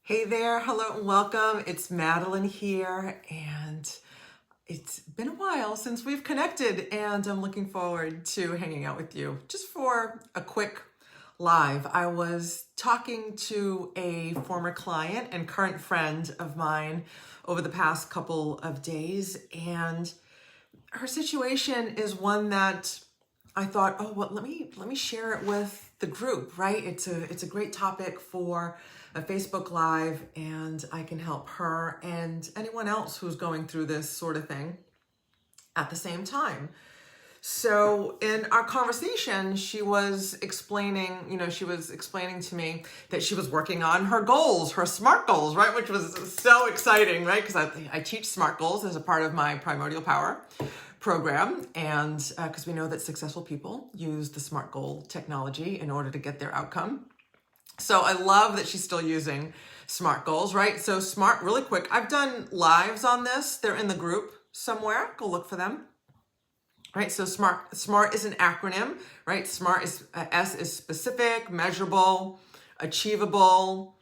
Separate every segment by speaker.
Speaker 1: Hey there, hello and welcome. It's Madeline here, and it's been a while since we've connected, and I'm looking forward to hanging out with you just for a quick live. I was talking to a former client and current friend of mine over the past couple of days, and her situation is one that I thought, oh well, let me share it with the group, right? It's a great topic for a Facebook Live, and I can help her and anyone else who's going through this sort of thing at the same time. So in our conversation, she was explaining to me that she was working on her goals, her SMART goals, right? Which was so exciting, right? Because I teach SMART goals as a part of my Primordial Power program. And because we know that successful people use the SMART goal technology in order to get their outcome. So I love that she's still using SMART goals, right? So SMART, really quick, I've done lives on this. They're in the group somewhere. Go look for them. Right, so SMART is an acronym, right? SMART is S is specific, measurable, achievable,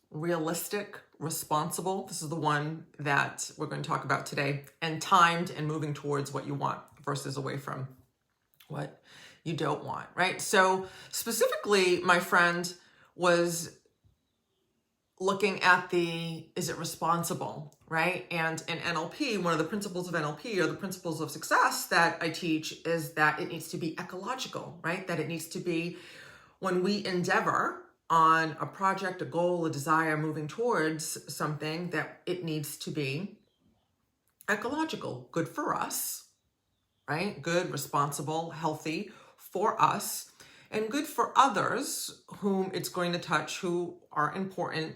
Speaker 1: realistic, responsible. This is the one that we're going to talk about today. And timed and moving towards what you want versus away from what you don't want, right? So specifically, my friend was looking at is it responsible, right? And in NLP, one of the principles of NLP, or the principles of success that I teach, is that it needs to be ecological, right? That it needs to be, when we endeavor on a project, a goal, a desire, moving towards something, that it needs to be ecological, good for us, right? Good, responsible, healthy for us, and good for others whom it's going to touch, who are important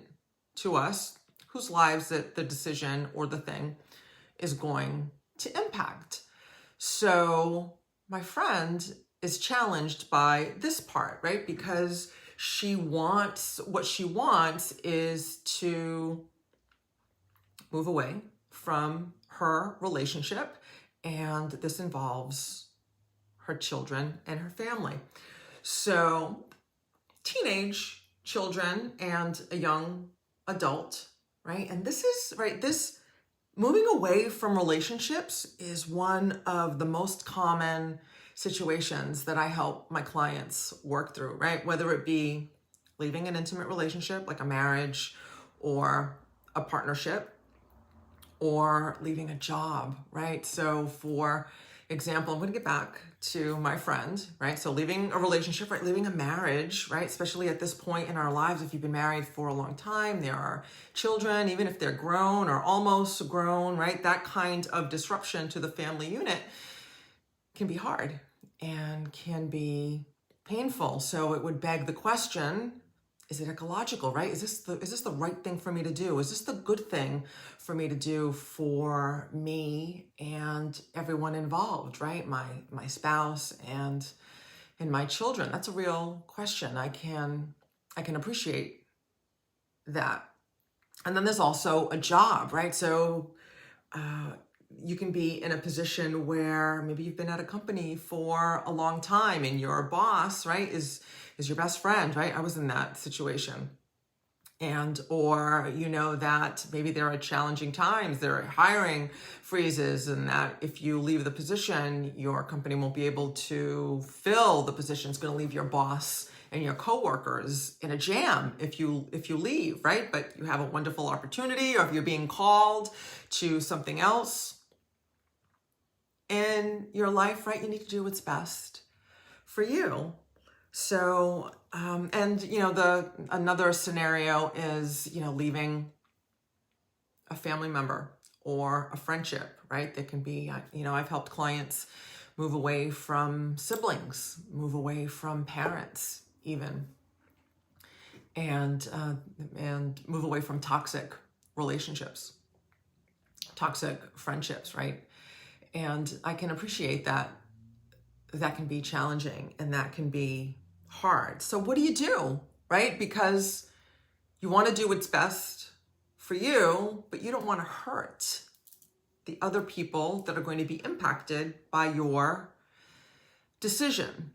Speaker 1: to us, whose lives that the decision or the thing is going to impact. So my friend is challenged by this part, right? Because what she wants is to move away from her relationship, and this involves her children and her family. So teenage children and a young adult, right? And this moving away from relationships is one of the most common situations that I help my clients work through, right? Whether it be leaving an intimate relationship like a marriage or a partnership, or leaving a job, right? So for example, I'm going to get back to my friend, right? So leaving a relationship, right? Leaving a marriage, right? Especially at this point in our lives, if you've been married for a long time, there are children, even if they're grown or almost grown, right? That kind of disruption to the family unit can be hard and can be painful. So it would beg the question, is it ecological, right? Is this the right thing for me to do? Is this the good thing for me to do for me and everyone involved, right? My spouse and my children. That's a real question. I can appreciate that. And then there's also a job, right? So you can be in a position where maybe you've been at a company for a long time, and your boss, right, is your best friend, right? I was in that situation. Or you know that maybe there are challenging times, there are hiring freezes, and that if you leave the position, your company won't be able to fill the position. It's going to leave your boss and your coworkers in a jam if you leave, right? But you have a wonderful opportunity, or if you're being called to something else in your life, right? You need to do what's best for you. So, and another scenario is, leaving a family member or a friendship, right? That can be, I've helped clients move away from siblings, move away from parents even, and move away from toxic relationships, toxic friendships, right? And I can appreciate that can be challenging and that can be hard. So what do you do, right? Because you want to do what's best for you, but you don't want to hurt the other people that are going to be impacted by your decision.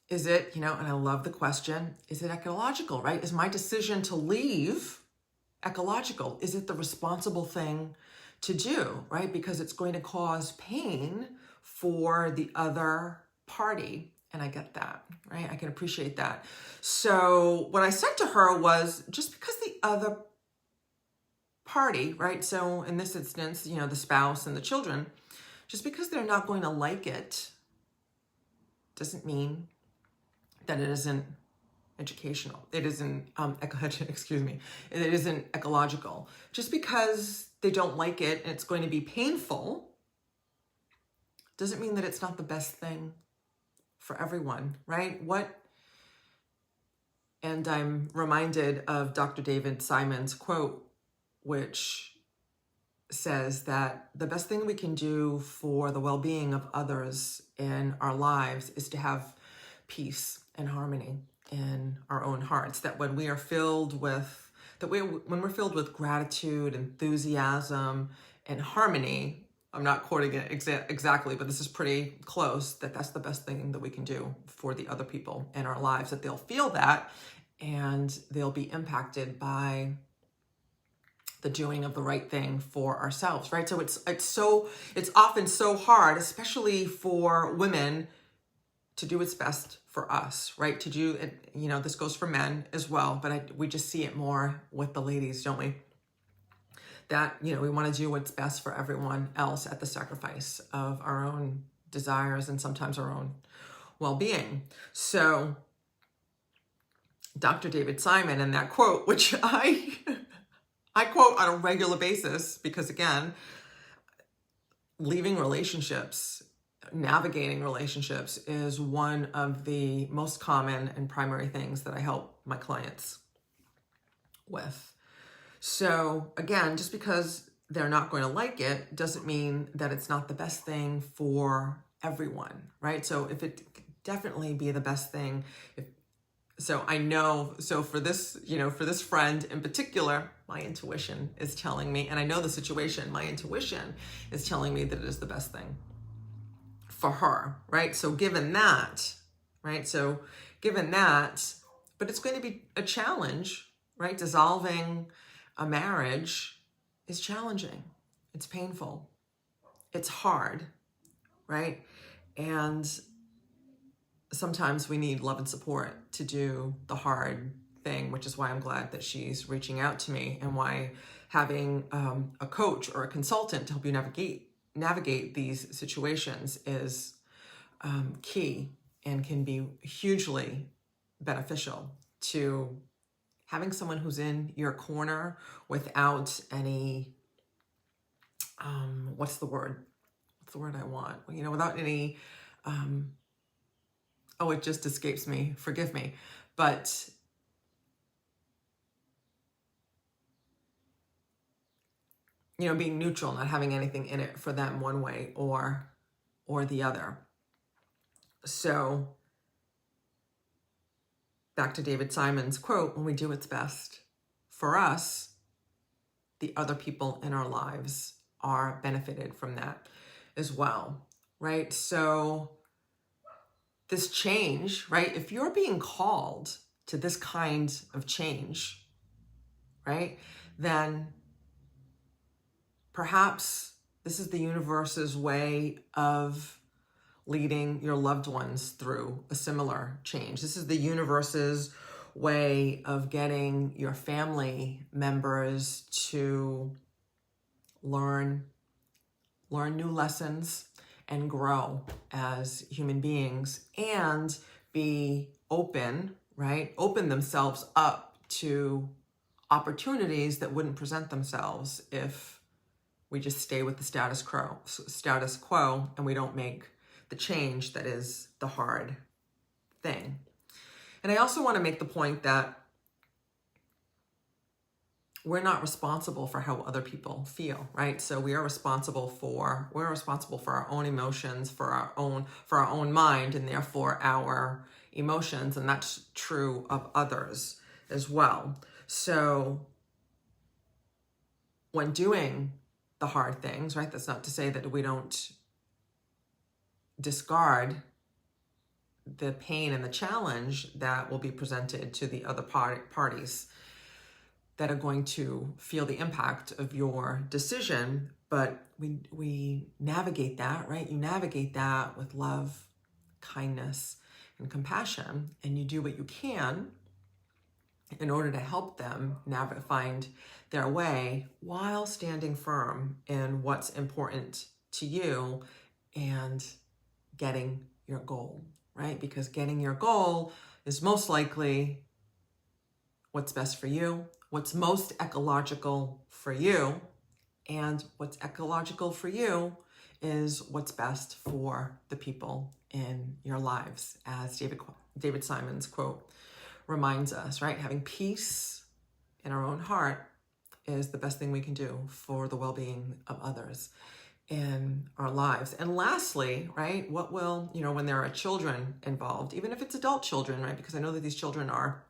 Speaker 1: Is it, and I love the question, is it ecological, right? Is my decision to leave ecological? Is it the responsible thing to do, right? Because it's going to cause pain for the other party. And I get that, right? I can appreciate that. So what I said to her was, just because the other party, right? So in this instance, the spouse and the children, just because they're not going to like it doesn't mean that it isn't educational. It isn't, excuse me, it isn't ecological. Just because they don't like it and it's going to be painful doesn't mean that it's not the best thing for everyone, right? And I'm reminded of Dr. David Simon's quote, which says that the best thing we can do for the well-being of others in our lives is to have peace and harmony in our own hearts. That when we're filled with gratitude, enthusiasm, and harmony, I'm not quoting it exactly, but this is pretty close, that's the best thing that we can do for the other people in our lives, that they'll feel that and they'll be impacted by the doing of the right thing for ourselves, right? So it's often so hard, especially for women, to do what's best for us, right? To do it, this goes for men as well, but we just see it more with the ladies, don't we? That, we want to do what's best for everyone else at the sacrifice of our own desires and sometimes our own well-being. So Dr. David Simon in that quote, which I quote on a regular basis, because again, leaving relationships, navigating relationships is one of the most common and primary things that I help my clients with. So again, just because they're not going to like it doesn't mean that it's not the best thing for everyone, right? So if it could definitely be the best thing, so for this friend in particular, my intuition is telling me, and I know the situation, my intuition is telling me that it is the best thing for her, right? So given that, but it's going to be a challenge, right? Dissolving a marriage is challenging. It's painful. It's hard, right? And sometimes we need love and support to do the hard thing, which is why I'm glad that she's reaching out to me, and why having a coach or a consultant to help you navigate these situations is key and can be hugely beneficial to having someone who's in your corner without any, what's the word I want? Without any, it just escapes me, forgive me. But being neutral, not having anything in it for them one way or the other. So back to David Simon's quote, when we do what's best for us, the other people in our lives are benefited from that as well, right? So this change, right? If you're being called to this kind of change, right, then perhaps this is the universe's way of leading your loved ones through a similar change. This is the universe's way of getting your family members to learn new lessons and grow as human beings and be open, right? Open themselves up to opportunities that wouldn't present themselves if we just stay with the status quo and we don't make the change that is the hard thing. And I also want to make the point that we're not responsible for how other people feel, right? So we're responsible for our own emotions, for our own mind, and therefore our emotions, and that's true of others as well. So when doing the hard things, right? That's not to say that we don't discard the pain and the challenge that will be presented to the other parties. that are going to feel the impact of your decision, but we navigate that, right? You navigate that with love, kindness, and compassion, and you do what you can in order to help them find their way while standing firm in what's important to you and getting your goal, right? Because getting your goal is most likely what's best for you, what's most ecological for you, and what's ecological for you is what's best for the people in your lives, as David Simon's quote reminds us, right? Having peace in our own heart is the best thing we can do for the well-being of others in our lives. And lastly, right, what will, when there are children involved, even if it's adult children, right? Because I know that these children are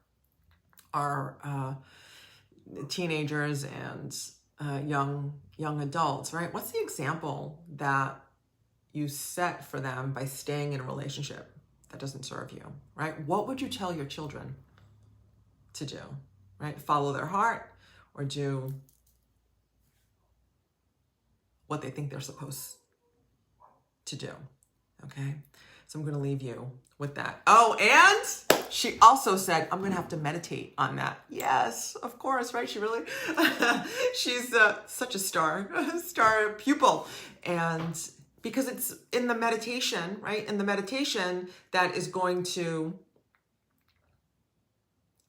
Speaker 1: teenagers and young adults, right? What's the example that you set for them by staying in a relationship that doesn't serve you, right? What would you tell your children to do, right? Follow their heart or do what they think they're supposed to do, okay? So I'm going to leave you with that. Oh, and she also said, I'm going to have to meditate on that. Yes, of course, right? She really, she's such a star pupil. And because it's in the meditation, right? In the meditation that is going to,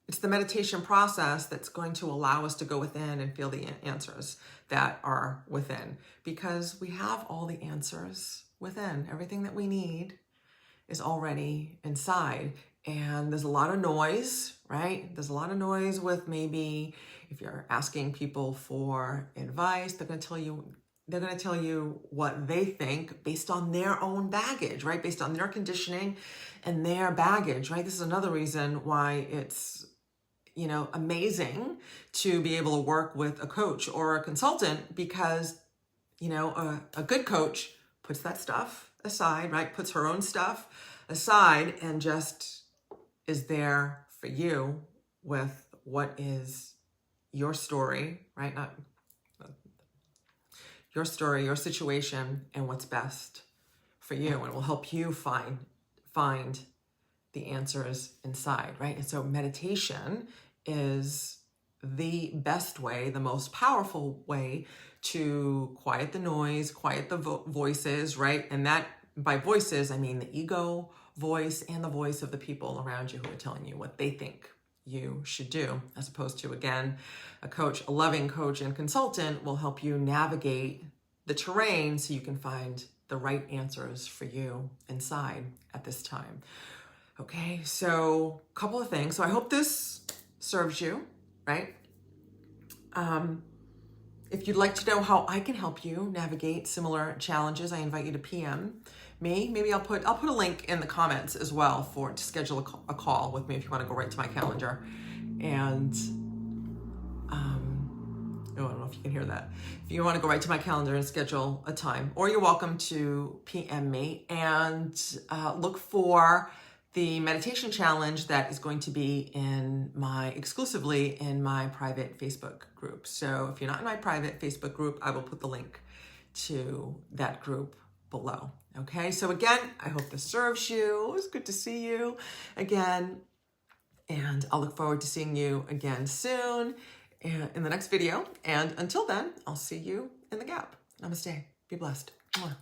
Speaker 1: it's the meditation process that's going to allow us to go within and feel the answers that are within. Because we have all the answers within. Everything that we need is already inside. And there's a lot of noise, right? There's a lot of noise with maybe if you're asking people for advice, they're going to tell you what they think based on their own baggage, right? Based on their conditioning and their baggage, right? This is another reason why it's, amazing to be able to work with a coach or a consultant, because, a good coach puts that stuff aside, right? Puts her own stuff aside and just is there for you with what is your story, right? Not your story, your situation, and what's best for you, and will help you find the answers inside, right? And so meditation is the best way, the most powerful way to quiet the noise, quiet the voices, right? And that, by voices, I mean the ego voice and the voice of the people around you who are telling you what they think you should do, as opposed to, again, a coach, a loving coach and consultant will help you navigate the terrain so you can find the right answers for you inside at this time. Okay, so a couple of things. So I hope this serves you, right? If you'd like to know how I can help you navigate similar challenges, I invite you to PM me. Maybe I'll put a link in the comments as well to schedule a call with me if you want to go right to my calendar. And I don't know if you can hear that. If you want to go right to my calendar and schedule a time, or you're welcome to PM me and look for the meditation challenge that is going to be exclusively in my private Facebook group. So if you're not in my private Facebook group, I will put the link to that group below. Okay, so again, I hope this serves you. It was good to see you again. And I'll look forward to seeing you again soon in the next video. And until then, I'll see you in the gap. Namaste. Be blessed. Mwah.